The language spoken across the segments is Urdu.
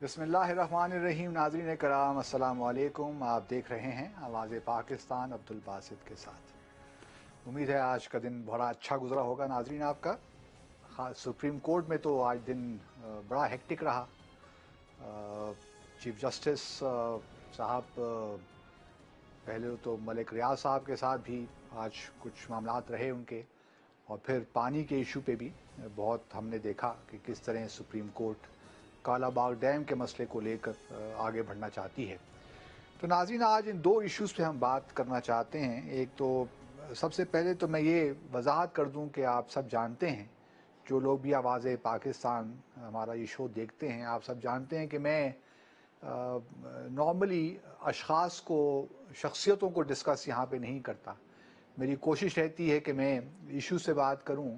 بسم اللہ الرحمن الرحیم. ناظرین کرام السلام علیکم. آپ دیکھ رہے ہیں آواز پاکستان عبد الباسط کے ساتھ. امید ہے آج کا دن بڑا اچھا گزرا ہوگا ناظرین آپ کا. خاص سپریم کورٹ میں تو آج دن بڑا ہیکٹک رہا. چیف جسٹس صاحب پہلے تو ملک ریاض صاحب کے ساتھ بھی آج کچھ معاملات رہے ان کے، اور پھر پانی کے ایشو پہ بھی بہت ہم نے دیکھا کہ کس طرح supreme court Kala Bagh dam کے مسئلے کو لے کر آگے بڑھنا چاہتی ہے. تو ناظرین آج ان دو ایشوز پہ ہم بات کرنا چاہتے ہیں. ایک تو سب سے پہلے تو میں یہ وضاحت کر دوں کہ آپ سب جانتے ہیں، جو لوگ بھی آواز پاکستان ہمارا یہ شو دیکھتے ہیں، آپ سب جانتے ہیں کہ میں نارملی اشخاص کو، شخصیتوں کو ڈسکس یہاں پہ نہیں کرتا. میری کوشش رہتی ہے کہ میں ایشو سے بات کروں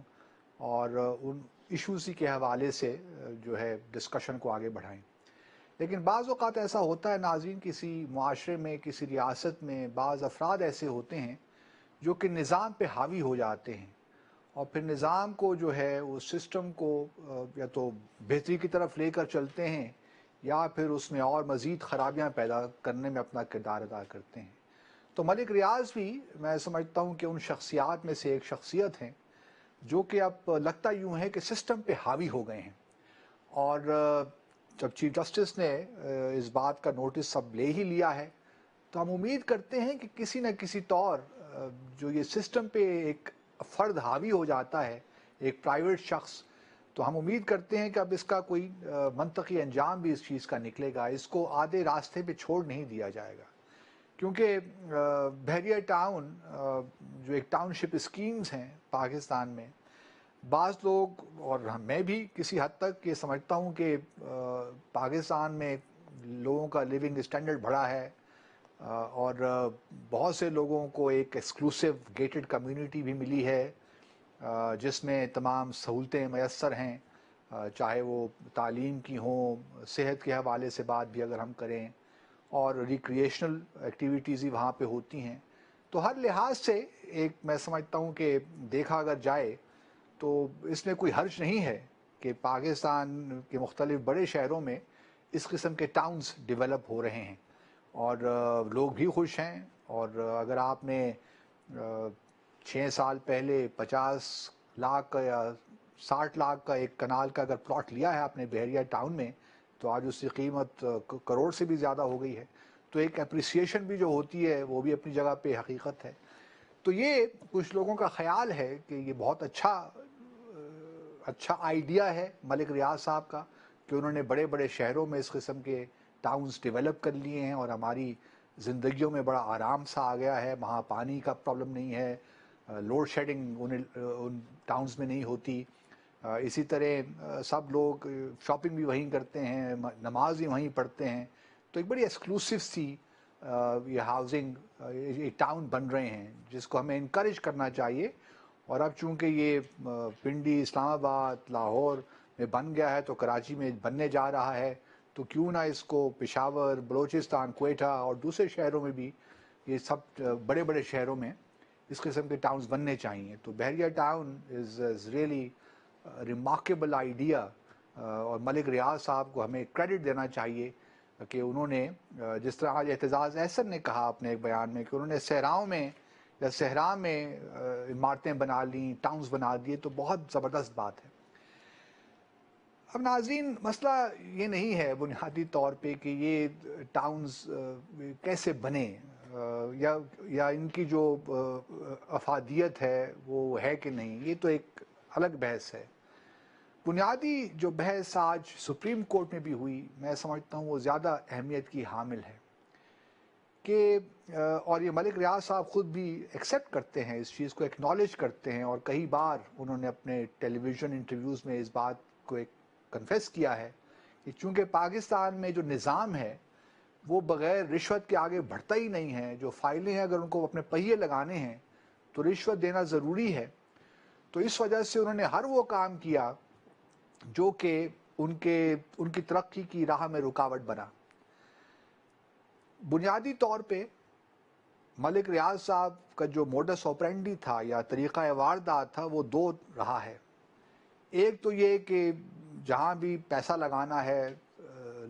اور ان ایشوز کے حوالے سے جو ہے ڈسکشن کو آگے بڑھائیں. لیکن بعض اوقات ایسا ہوتا ہے ناظرین، کسی معاشرے میں، کسی ریاست میں بعض افراد ایسے ہوتے ہیں جو کہ نظام پہ حاوی ہو جاتے ہیں، اور پھر نظام کو جو ہے اس سسٹم کو یا تو بہتری کی طرف لے کر چلتے ہیں یا پھر اس میں اور مزید خرابیاں پیدا کرنے میں اپنا کردار ادا کرتے ہیں. تو ملک ریاض بھی میں سمجھتا ہوں کہ ان شخصیات میں سے ایک شخصیت ہیں جو کہ اب لگتا یوں ہے کہ سسٹم پہ حاوی ہو گئے ہیں. اور جب چیف جسٹس نے اس بات کا نوٹس سب لے ہی لیا ہے، تو ہم امید کرتے ہیں کہ کسی نہ کسی طور جو یہ سسٹم پہ ایک فرد حاوی ہو جاتا ہے، ایک پرائیویٹ شخص، تو ہم امید کرتے ہیں کہ اب اس کا کوئی منطقی انجام بھی اس چیز کا نکلے گا. اس کو آدھے راستے پہ چھوڑ نہیں دیا جائے گا، کیونکہ بحریہ ٹاؤن جو ایک ٹاؤن شپ اسکیمز ہیں پاکستان میں، بعض لوگ اور میں بھی کسی حد تک یہ سمجھتا ہوں کہ پاکستان میں لوگوں کا لیونگ اسٹینڈرڈ بڑھا ہے، اور بہت سے لوگوں کو ایک ایکسکلوسیو گیٹڈ کمیونٹی بھی ملی ہے جس میں تمام سہولتیں میسر ہیں، چاہے وہ تعلیم کی ہوں، صحت کے حوالے سے بات بھی اگر ہم کریں، اور ریکریشنل ایکٹیویٹیز ہی وہاں پہ ہوتی ہیں. تو ہر لحاظ سے ایک میں سمجھتا ہوں کہ دیکھا اگر جائے تو اس میں کوئی حرج نہیں ہے کہ پاکستان کے مختلف بڑے شہروں میں اس قسم کے ٹاؤنز ڈیولپ ہو رہے ہیں، اور لوگ بھی خوش ہیں. اور اگر آپ نے 6 سال پہلے 50 لاکھ کا یا 60 لاکھ کا ایک کنال کا اگر پلاٹ لیا ہے آپ نے بحریہ ٹاؤن میں، تو آج اس کی قیمت کروڑ سے بھی زیادہ ہو گئی ہے. تو ایک اپریسیشن بھی جو ہوتی ہے وہ بھی اپنی جگہ پہ حقیقت ہے. تو یہ کچھ لوگوں کا خیال ہے کہ یہ بہت اچھا آئیڈیا ہے ملک ریاض صاحب کا کہ انہوں نے بڑے بڑے شہروں میں اس قسم کے ٹاؤنز ڈیولپ کر لیے ہیں، اور ہماری زندگیوں میں بڑا آرام سا آ گیا ہے. وہاں پانی کا پرابلم نہیں ہے، لوڈ شیڈنگ ان ٹاؤنز میں نہیں ہوتی. اسی طرح سب لوگ شاپنگ بھی وہیں کرتے ہیں، نماز بھی وہیں پڑھتے ہیں. تو ایک بڑی ایکسکلوسیو سی یہ ہاؤسنگ یہ ٹاؤن بن رہے ہیں جس کو ہمیں انکریج کرنا چاہیے. اور اب چونکہ یہ پنڈی، اسلام آباد، لاہور میں بن گیا ہے، تو کراچی میں بننے جا رہا ہے، تو کیوں نہ اس کو پشاور، بلوچستان، کوئٹہ اور دوسرے شہروں میں بھی، یہ سب بڑے بڑے شہروں میں اس قسم کے ٹاؤنز بننے چاہیے. تو بحریہ town is really remarkable idea, اور ملک ریاض صاحب کو ہمیں کریڈٹ دینا چاہیے کہ انہوں نے جس طرح آج اعتزاز احسن نے کہا اپنے ایک بیان میں کہ انہوں نے صحراؤں میں یا صحرا میں عمارتیں بنا لیں، ٹاؤنز بنا دیے، تو بہت زبردست بات ہے. اب ناظرین مسئلہ یہ نہیں ہے بنیادی طور پہ کہ یہ ٹاؤنز کیسے بنے یا ان کی جو افادیت ہے وہ ہے کہ نہیں، یہ تو ایک الگ بحث ہے. بنیادی جو بحث آج سپریم کورٹ میں بھی ہوئی، میں سمجھتا ہوں وہ زیادہ اہمیت کی حامل ہے کہ اور یہ ملک ریاض صاحب خود بھی ایکسیپٹ کرتے ہیں، اس چیز کو ایکنالج کرتے ہیں، اور کئی بار انہوں نے اپنے ٹیلی ویژن انٹرویوز میں اس بات کو ایک کنفیس کیا ہے کہ چونکہ پاکستان میں جو نظام ہے وہ بغیر رشوت کے آگے بڑھتا ہی نہیں ہے. جو فائلیں ہیں اگر ان کو اپنے پہیے لگانے ہیں تو رشوت دینا ضروری ہے. تو اس وجہ سے انہوں نے ہر وہ کام کیا جو کہ ان کی ترقی کی راہ میں رکاوٹ بنا. بنیادی طور پہ ملک ریاض صاحب کا جو موڈس آپرینڈی تھا یا طریقہ واردات تھا وہ دو رہا ہے. ایک تو یہ کہ جہاں بھی پیسہ لگانا ہے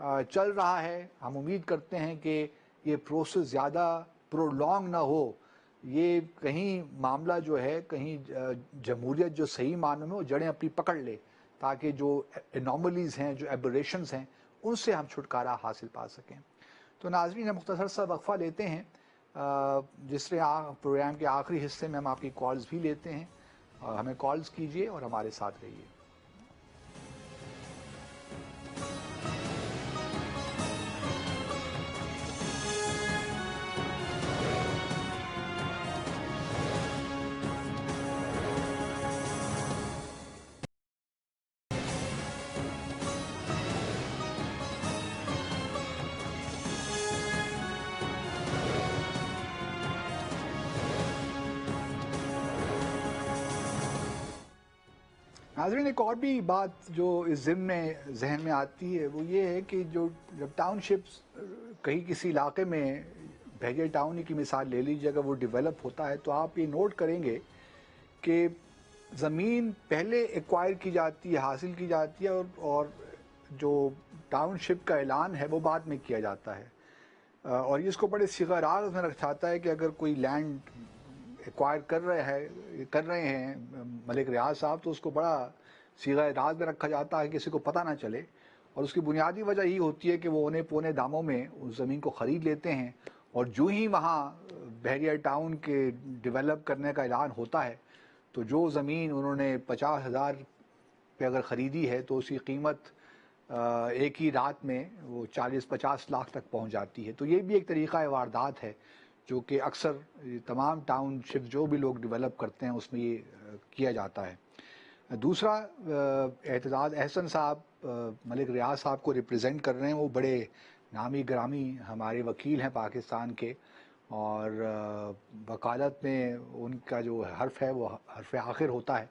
چل رہا ہے. ہم امید کرتے ہیں کہ یہ پروسیس زیادہ پرولونگ نہ ہو. یہ کہیں معاملہ جو ہے کہیں جمہوریت جو صحیح معنوں میں وہ جڑیں اپنی پکڑ لے, تاکہ جو انوملیز ہیں, جو ایبریشنز ہیں, ان سے ہم چھٹکارا حاصل پا سکیں. تو ناظرین مختصر سا وقفہ لیتے ہیں, جس سے پروگرام کے آخری حصے میں ہم آپ کی کالز بھی لیتے ہیں. ہمیں کالز کیجئے اور ہمارے ساتھ رہیے. ناظرین ایک اور بھی بات جو اس ذہن میں آتی ہے وہ یہ ہے کہ جب ٹاؤن شپس کہیں کسی علاقے میں, بحیرہ ٹاؤن کی مثال لے لیجیے, اگر وہ ڈیولپ ہوتا ہے تو آپ یہ نوٹ کریں گے کہ زمین پہلے ایکوائر کی جاتی ہے, حاصل کی جاتی ہے, اور جو ٹاؤن شپ کا اعلان ہے وہ بعد میں کیا جاتا ہے. اور یہ اس کو بڑے صیغہ راز میں رکھا جاتا ہے کہ اگر کوئی لینڈ ایکوائر کر رہے ہیں ملک ریاض صاحب, تو اس کو بڑا صیغہ راز میں رکھا جاتا ہے کہ کسی کو پتہ نہ چلے. اور اس کی بنیادی وجہ یہی ہوتی ہے کہ وہ اونے پونے داموں میں اس زمین کو خرید لیتے ہیں, اور جو ہی وہاں بحیرہ ٹاؤن کے ڈیولپ کرنے کا اعلان ہوتا ہے تو جو زمین انہوں نے 50,000 پہ اگر خریدی ہے تو اس کی قیمت ایک ہی رات میں وہ 40-50 لاکھ تک پہنچ جاتی ہے. تو یہ بھی ایک طریقہ واردات ہے جو کہ اکثر تمام ٹاؤن شپ جو بھی لوگ ڈیولپ کرتے ہیں اس میں یہ کیا جاتا ہے. دوسرا, اعتزاز احسن صاحب ملک ریاض صاحب کو ریپرزینٹ کر رہے ہیں. وہ بڑے نامی گرامی ہمارے وکیل ہیں پاکستان کے, اور وکالت میں ان کا جو حرف ہے وہ حرف آخر ہوتا ہے.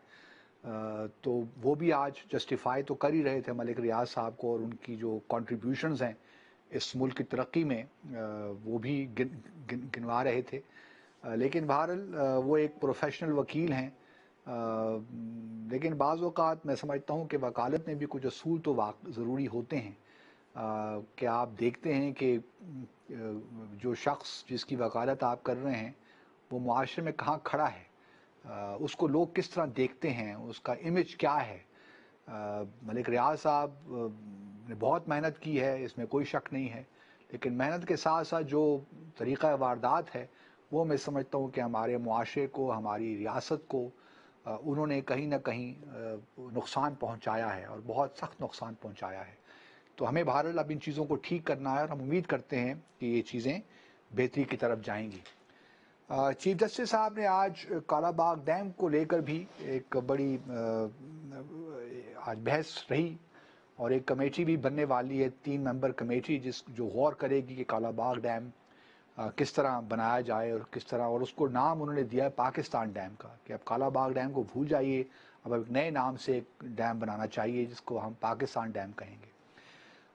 تو وہ بھی آج جسٹیفائی تو کر ہی رہے تھے ملک ریاض صاحب کو, اور ان کی جو کنٹریبیوشنز ہیں اس ملک کی ترقی میں وہ بھی گنوا رہے تھے. لیکن بہرحال وہ ایک پروفیشنل وکیل ہیں, لیکن بعض اوقات میں سمجھتا ہوں کہ وکالت میں بھی کچھ اصول تو ضروری ہوتے ہیں. کہ آپ دیکھتے ہیں کہ جو شخص جس کی وکالت آپ کر رہے ہیں وہ معاشرے میں کہاں کھڑا ہے, اس کو لوگ کس طرح دیکھتے ہیں, اس کا امیج کیا ہے. ملک ریاض صاحب نے بہت محنت کی ہے, اس میں کوئی شک نہیں ہے, لیکن محنت کے ساتھ ساتھ جو طریقہ واردات ہے وہ میں سمجھتا ہوں کہ ہمارے معاشرے کو, ہماری ریاست کو انہوں نے کہیں نہ کہیں نقصان پہنچایا ہے, اور بہت سخت نقصان پہنچایا ہے. تو ہمیں بہرحال اب ان چیزوں کو ٹھیک کرنا ہے, اور ہم امید کرتے ہیں کہ یہ چیزیں بہتری کی طرف جائیں گی. چیف جسٹس صاحب نے آج کالا باغ ڈیم کو لے کر بھی ایک بڑی آج بحث رہی, اور ایک کمیٹی بھی بننے والی ہے, 3 ممبر کمیٹی, جو غور کرے گی کہ کالا باغ ڈیم کس طرح بنایا جائے اور کس طرح, اور اس کو نام انہوں نے دیا ہے پاکستان ڈیم کا, کہ اب کالا باغ ڈیم کو بھول جائیے, اب ایک نئے نام سے ایک ڈیم بنانا چاہیے جس کو ہم پاکستان ڈیم کہیں گے.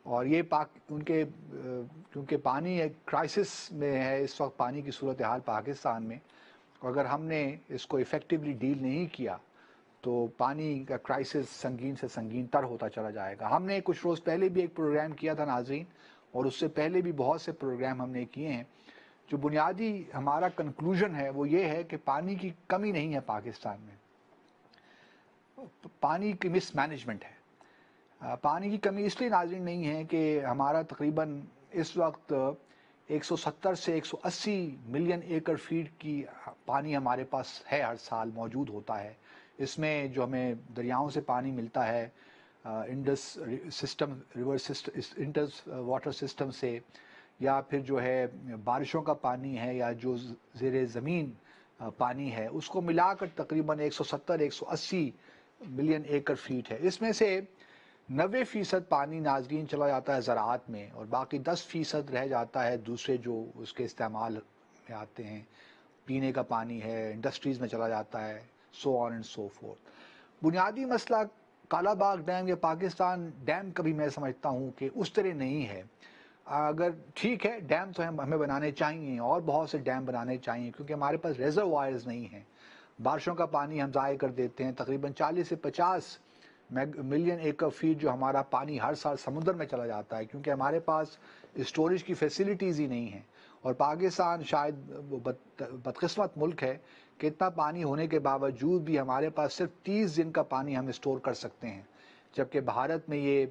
اور یہ کیونکہ پانی ایک کرائسس میں ہے اس وقت, پانی کی صورتحال پاکستان میں, اگر ہم نے اس کو ایفیکٹولی ڈیل نہیں کیا تو پانی کا کرائسس سنگین سے سنگین تر ہوتا چلا جائے گا. ہم نے کچھ روز پہلے بھی ایک پروگرام کیا تھا ناظرین, اور اس سے پہلے بھی بہت سے پروگرام ہم نے کیے ہیں. جو بنیادی ہمارا کنکلوژن ہے وہ یہ ہے کہ پانی کی کمی نہیں ہے پاکستان میں, پانی کی مس مینجمنٹ ہے. پانی کی کمی اس لیے ناظرین نہیں ہے کہ ہمارا تقریباً اس وقت 170 سے 180 ملین ایکڑ فیٹ کی پانی ہمارے پاس ہے, ہر سال موجود ہوتا ہے. اس میں جو ہمیں دریاؤں سے پانی ملتا ہے, Indus system, river system, Indus water system سے, یا پھر جو ہے بارشوں کا پانی ہے, یا جو زیر زمین پانی ہے, اس کو ملا کر تقریباً 170-180 ملین ایکڑ فیٹ ہے. اس میں سے 90% پانی ناظرین چلا جاتا ہے زراعت میں, اور باقی 10% رہ جاتا ہے دوسرے جو اس کے استعمال میں آتے ہیں, پینے کا پانی ہے, انڈسٹریز میں چلا جاتا ہے, سو آن اینڈ سو فورتھ. بنیادی مسئلہ کالا باغ ڈیم یا پاکستان ڈیم کا بھی میں سمجھتا ہوں کہ اس طرح نہیں ہے. اگر ٹھیک ہے ڈیم تو ہمیں بنانے چاہیے, اور بہت سے ڈیم بنانے چاہیے, کیونکہ ہمارے پاس ریزروائرز نہیں ہیں. بارشوں کا پانی ہم ضائع کر دیتے ہیں, تقریباً 40 سے 50 ملین ایکر فیٹ جو ہمارا پانی ہر سال سمندر میں چلا جاتا ہے، کیونکہ ہمارے پاس اسٹوریج کی فیسلٹیز ہی نہیں ہیں. اور پاکستان شاید وہ بدقسمت ملک ہے کہ اتنا پانی ہونے کے باوجود بھی ہمارے پاس صرف 30 دن کا پانی ہم اسٹور کر سکتے ہیں، جبکہ بھارت میں یہ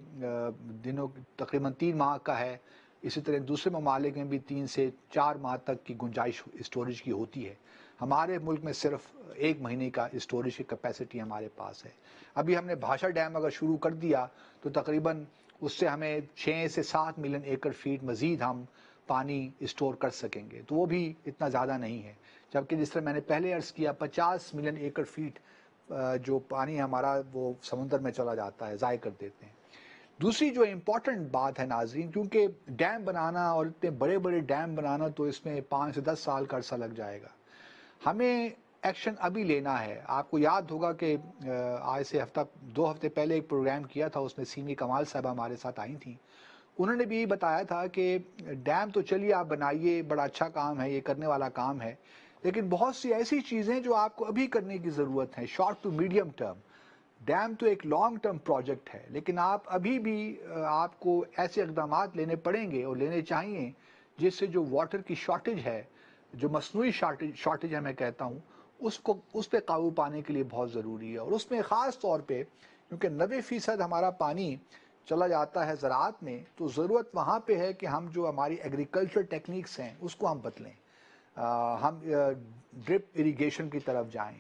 دنوں تقریباً 3 ماہ کا ہے. اسی طرح دوسرے ممالک میں بھی 3 سے 4 ماہ تک کی گنجائش اسٹوریج کی ہوتی ہے. ہمارے ملک میں صرف 1 مہینے کا اسٹوریج کی کیپیسٹی ہمارے پاس ہے. ابھی ہم نے بھاشا ڈیم اگر شروع کر دیا تو تقریباً اس سے ہمیں 6 سے 7 ملین ایکڑ فیٹ مزید ہم پانی اسٹور کر سکیں گے، تو وہ بھی اتنا زیادہ نہیں ہے. جبکہ جس طرح میں نے پہلے عرض کیا 50 ملین ایکڑ فیٹ جو پانی ہمارا وہ سمندر میں چلا جاتا ہے، ضائع کر دیتے ہیں. دوسری جو امپورٹنٹ بات ہے ناظرین، کیونکہ ڈیم بنانا اور اتنے بڑے بڑے ڈیم بنانا تو اس میں 5 سے 10 سال کا عرصہ لگ جائے گا. ہمیں ایکشن ابھی لینا ہے. آپ کو یاد ہوگا کہ آج سے 2 ہفتے پہلے ایک پروگرام کیا تھا، اس میں سیمی کمال صاحبہ ہمارے ساتھ آئی تھیں. انہوں نے بھی بتایا تھا کہ ڈیم تو چلیے آپ بنائیے، بڑا اچھا کام ہے، یہ کرنے والا کام ہے، لیکن بہت سی ایسی چیزیں جو آپ کو ابھی کرنے کی ضرورت ہے، short to medium term. Dam تو ایک لانگ ٹرم پروجیکٹ ہے، لیکن آپ ابھی بھی آپ کو ایسے اقدامات لینے پڑیں گے اور لینے چاہیے جس سے جو واٹر کی شارٹیج ہے، جو مصنوعی شارٹیج ہے میں کہتا ہوں، اس پہ قابو پانے کے لیے بہت ضروری ہے. اور اس میں خاص طور پہ کیونکہ 90% ہمارا پانی چلا جاتا ہے زراعت میں، تو ضرورت وہاں پہ ہے کہ ہم جو ہماری ایگریکلچر ٹیکنیکس ہیں اس کو ہم بدلیں. ہم ڈرپ اریگیشن کی طرف جائیں.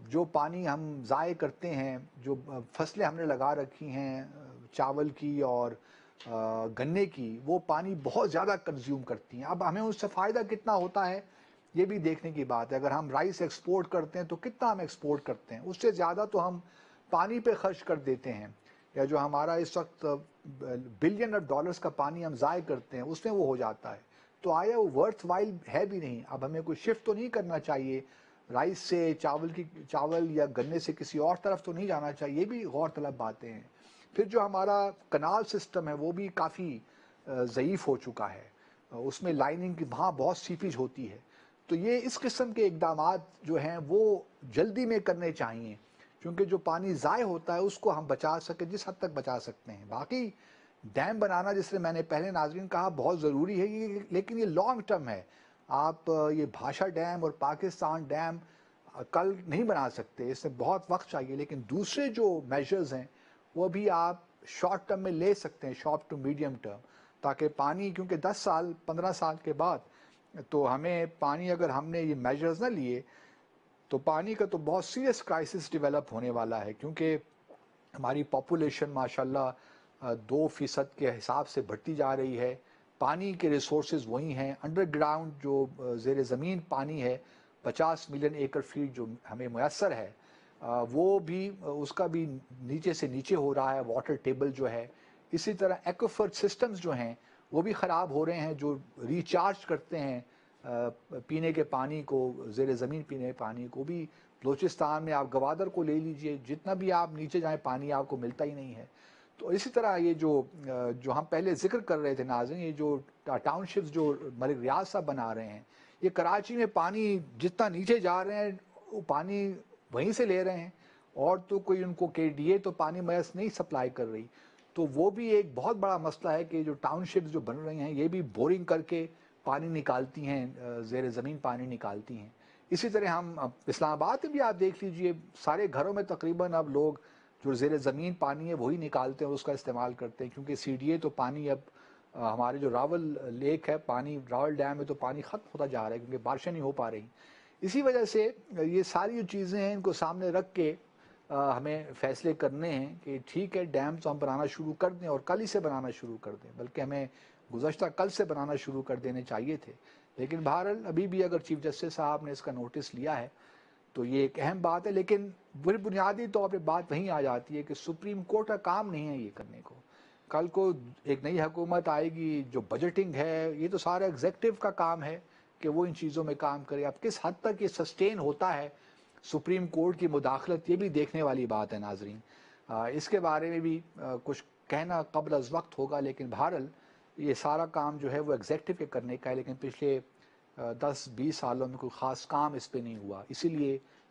جو پانی ہم ضائع کرتے ہیں، جو فصلیں ہم نے لگا رکھی ہیں چاول کی اور گنے کی، وہ پانی بہت زیادہ کنزیوم کرتی ہیں. اب ہمیں اس سے فائدہ کتنا ہوتا ہے یہ بھی دیکھنے کی بات ہے. اگر ہم رائس ایکسپورٹ کرتے ہیں تو کتنا ہم ایکسپورٹ کرتے ہیں، اس سے زیادہ تو ہم پانی پہ خرچ کر دیتے ہیں. یا جو ہمارا اس وقت بلین آف ڈالرز کا پانی ہم ضائع کرتے ہیں اس میں وہ ہو جاتا ہے. تو آیا وہ ورتھ وائل ہے بھی نہیں. اب ہمیں کوئی شفٹ تو نہیں کرنا چاہیے رائس سے چاول یا گنے سے کسی اور طرف تو نہیں جانا چاہیے. یہ بھی غور طلب باتیں ہیں. پھر جو ہمارا کنال سسٹم ہے وہ بھی کافی ضعیف ہو چکا ہے، اس میں لائننگ کی وہاں بہت سیپیج ہوتی ہے. تو یہ اس قسم کے اقدامات جو ہیں وہ جلدی میں کرنے چاہیے، کیونکہ جو پانی ضائع ہوتا ہے اس کو ہم بچا سکیں جس حد تک بچا سکتے ہیں. باقی ڈیم بنانا جس طرح میں نے پہلے ناظرین کہا بہت ضروری ہے، لیکن یہ لانگ ٹرم ہے. آپ یہ بھاشا ڈیم اور پاکستان ڈیم کل نہیں بنا سکتے، اس میں بہت وقت چاہیے. لیکن دوسرے جو میجرز ہیں وہ بھی آپ شارٹ ٹرم میں لے سکتے ہیں، شارٹ ٹو میڈیم ٹرم، تاکہ پانی، کیونکہ 10 سال 15 سال کے بعد تو ہمیں پانی، اگر ہم نے یہ میجرز نہ لیے تو پانی کا تو بہت سیریس کرائسس ڈیولپ ہونے والا ہے. کیونکہ ہماری پاپولیشن ماشاءاللہ 2% کے حساب سے بڑھتی جا رہی ہے. پانی کے ریسورسز وہی ہیں. انڈر گراؤنڈ جو زیر زمین پانی ہے 50 ملین ایکڑ فیٹ جو ہمیں میسر ہے، وہ بھی اس کا بھی نیچے سے نیچے ہو رہا ہے واٹر ٹیبل جو ہے. اسی طرح ایکوفر سسٹمز جو ہیں وہ بھی خراب ہو رہے ہیں، جو ریچارج کرتے ہیں پینے کے پانی کو، زیر زمین پینے پانی کو بھی. بلوچستان میں آپ گوادر کو لے لیجئے، جتنا بھی آپ نیچے جائیں پانی آپ کو ملتا ہی نہیں ہے. تو اسی طرح یہ جو ہم پہلے ذکر کر رہے تھے ناظرین، یہ جو ٹاؤن شپس جو ملک ریاض صاحب بنا رہے ہیں، یہ کراچی میں پانی جتنا نیچے جا رہے ہیں وہ پانی وہیں سے لے رہے ہیں، اور تو کوئی ان کو KDA تو پانی میس نہیں سپلائی کر رہی. تو وہ بھی ایک بہت بڑا مسئلہ ہے کہ جو ٹاؤن شپس جو بن رہی ہیں یہ بھی بورنگ کر کے پانی نکالتی ہیں، زیر زمین پانی نکالتی ہیں. اسی طرح ہم اسلام آباد میں بھی آپ دیکھ لیجئے سارے گھروں میں تقریباً اب لوگ جو زیر زمین پانی ہے وہی نکالتے ہیں اور اس کا استعمال کرتے ہیں، کیونکہ CDA تو پانی اب ہمارے جو راول لیک ہے، پانی راول ڈیم میں تو پانی ختم ہوتا جا رہا ہے کیونکہ بارشیں نہیں ہو پا رہی. اسی وجہ سے یہ ساری جو چیزیں ہیں ان کو سامنے رکھ کے ہمیں فیصلے کرنے ہیں کہ ٹھیک ہے ڈیم تو ہم بنانا شروع کر دیں اور کل ہی سے بنانا شروع کر دیں، بلکہ ہمیں گزشتہ کل سے بنانا شروع کر دینے چاہیے تھے. لیکن بہرحال ابھی بھی اگر چیف جسٹس صاحب نے اس کا نوٹس لیا ہے تو یہ ایک اہم بات ہے. لیکن بنیادی طور پہ بات وہیں آ جاتی ہے کہ سپریم کورٹ کا کام نہیں ہے یہ کرنے کو. کل کو ایک نئی حکومت آئے گی، جو بجٹنگ ہے یہ تو سارا ایگزیکٹو کا کام ہے کہ وہ ان چیزوں میں کام کرے. اب کس حد تک یہ سسٹین ہوتا ہے سپریم کورٹ کی مداخلت، یہ بھی دیکھنے والی بات ہے ناظرین. اس کے بارے میں بھی کچھ کہنا قبل از وقت ہوگا، لیکن بہرحال یہ سارا کام جو ہے وہ ایگزیکٹو کے کرنے کا ہے. لیکن پچھلے 10-20 سالوں میں کوئی خاص کام اس پہ نہیں ہوا، اسی لیے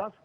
10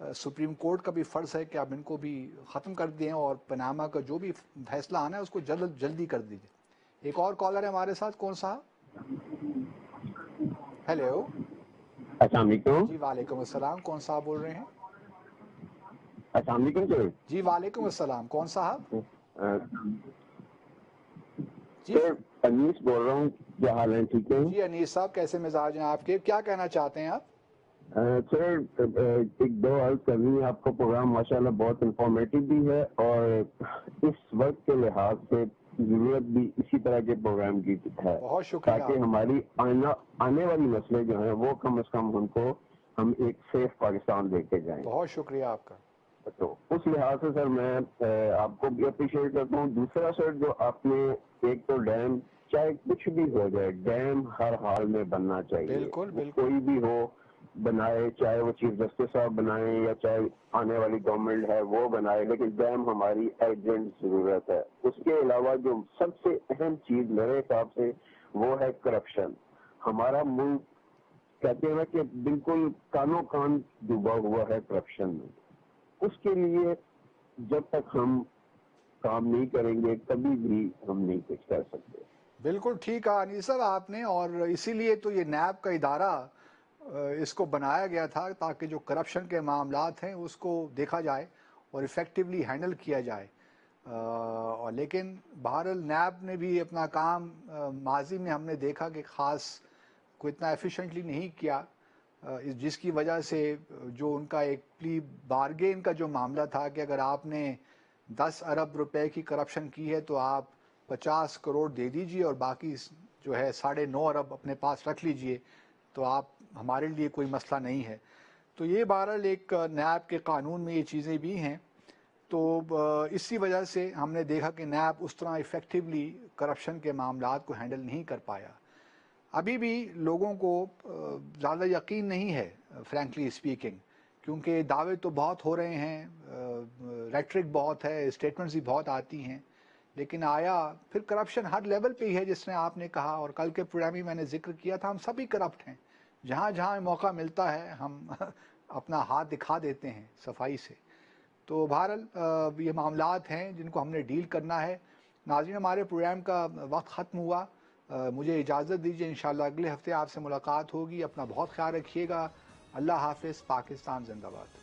سپریم کورٹ کا بھی فرض ہے کہ اب ان کو بھی ختم کر دیں اور پاناما کا جو بھی فیصلہ آنا ہے اس کو جلدی کر دیجیے. ایک اور کالر ہے ہمارے ساتھ. کون سا؟ ہیلو. السلام علیکم. جی وعلیکم السلام. کون صاحب بول رہے ہیں؟ السلام علیکم سر. جی وعلیکم السلام. کون صاحب؟ جی سر انیس بول رہا ہوں. کیا حال ہے؟ ٹھیک ہے جی انیس صاحب کیسے مزاج ہیں آپ کے؟ کیا کہنا چاہتے ہیں آپ؟ سر ایک دو عرض کرنی ہے آپ کا. پروگرام ماشاءاللہ بہت انفارمیٹیو بھی ہے اور اس وقت کے لحاظ سے ضرورت بھی اسی طرح کے پروگرام کی ہے بہت شکریہ. تاکہ ہماری آنے والی نسلیں جو ہیں وہ کم از کم ان کو ہم ایک سیف پاکستان دے کے جائیں. بہت شکریہ آپ کا. تو اس لحاظ سے سر میں آپ کو بھی اپریشیٹ کرتا ہوں. دوسرا سر جو آپ نے ایک تو ڈیم چاہے کچھ بھی ہو جائے ڈیم ہر حال میں بننا چاہیے. بالکل بالکل. کوئی بھی ہو بنائے, چاہے وہ چیف جسٹس صاحب بنائیں یا چاہے آنے والی گورنمنٹ ہے وہ بنائے, لیکن ڈیم ہماری ارجنٹ ضرورت ہے. اس کے علاوہ جو سب سے اہم چیز میرے حساب سے وہ ہے کرپشن. ہمارا ملک کہتے ہیں کہ بالکل کانوں کان ڈوبا ہوا ہے کرپشن میں. اس کے لیے جب تک ہم کام نہیں کریں گے کبھی بھی ہم نہیں کچھ کر سکتے. بالکل ٹھیک کہا انیس صاحب آپ نے, اور اسی لیے تو یہ نیب کا ادارہ اس کو بنایا گیا تھا تاکہ جو کرپشن کے معاملات ہیں اس کو دیکھا جائے اور افیکٹولی ہینڈل کیا جائے. اور لیکن بہرحال نیب نے بھی اپنا کام ماضی میں ہم نے دیکھا کہ خاص کو اتنا ایفیشینٹلی نہیں کیا, جس کی وجہ سے جو ان کا ایک پلی بارگین کا جو معاملہ تھا کہ اگر آپ نے 10 ارب روپے کی کرپشن کی ہے تو آپ 50 کروڑ دے دیجئے اور باقی جو ہے 9.5 ارب اپنے پاس رکھ لیجئے, تو آپ ہمارے لیے کوئی مسئلہ نہیں ہے. تو یہ بہرحال ایک نیب کے قانون میں یہ چیزیں بھی ہیں. تو اسی وجہ سے ہم نے دیکھا کہ نیب اس طرح افیکٹولی کرپشن کے معاملات کو ہینڈل نہیں کر پایا. ابھی بھی لوگوں کو زیادہ یقین نہیں ہے فرینکلی اسپیکنگ, کیونکہ دعوے تو بہت ہو رہے ہیں, ریٹرک بہت ہے, اسٹیٹمنٹس بھی بہت آتی ہیں, لیکن آیا پھر کرپشن ہر لیول پہ ہی ہے جس نے آپ نے کہا, اور کل کے پروگرام میں نے ذکر کیا تھا ہم سبھی کرپٹ ہیں. جہاں جہاں موقع ملتا ہے ہم اپنا ہاتھ دکھا دیتے ہیں صفائی سے. تو بہرحال یہ معاملات ہیں جن کو ہم نے ڈیل کرنا ہے. ناظرین ہمارے پروگرام کا وقت ختم ہوا, مجھے اجازت دیجیے, انشاءاللہ اگلے ہفتے آپ سے ملاقات ہوگی. اپنا بہت خیال رکھیے گا. اللہ حافظ. پاکستان زندہ باد.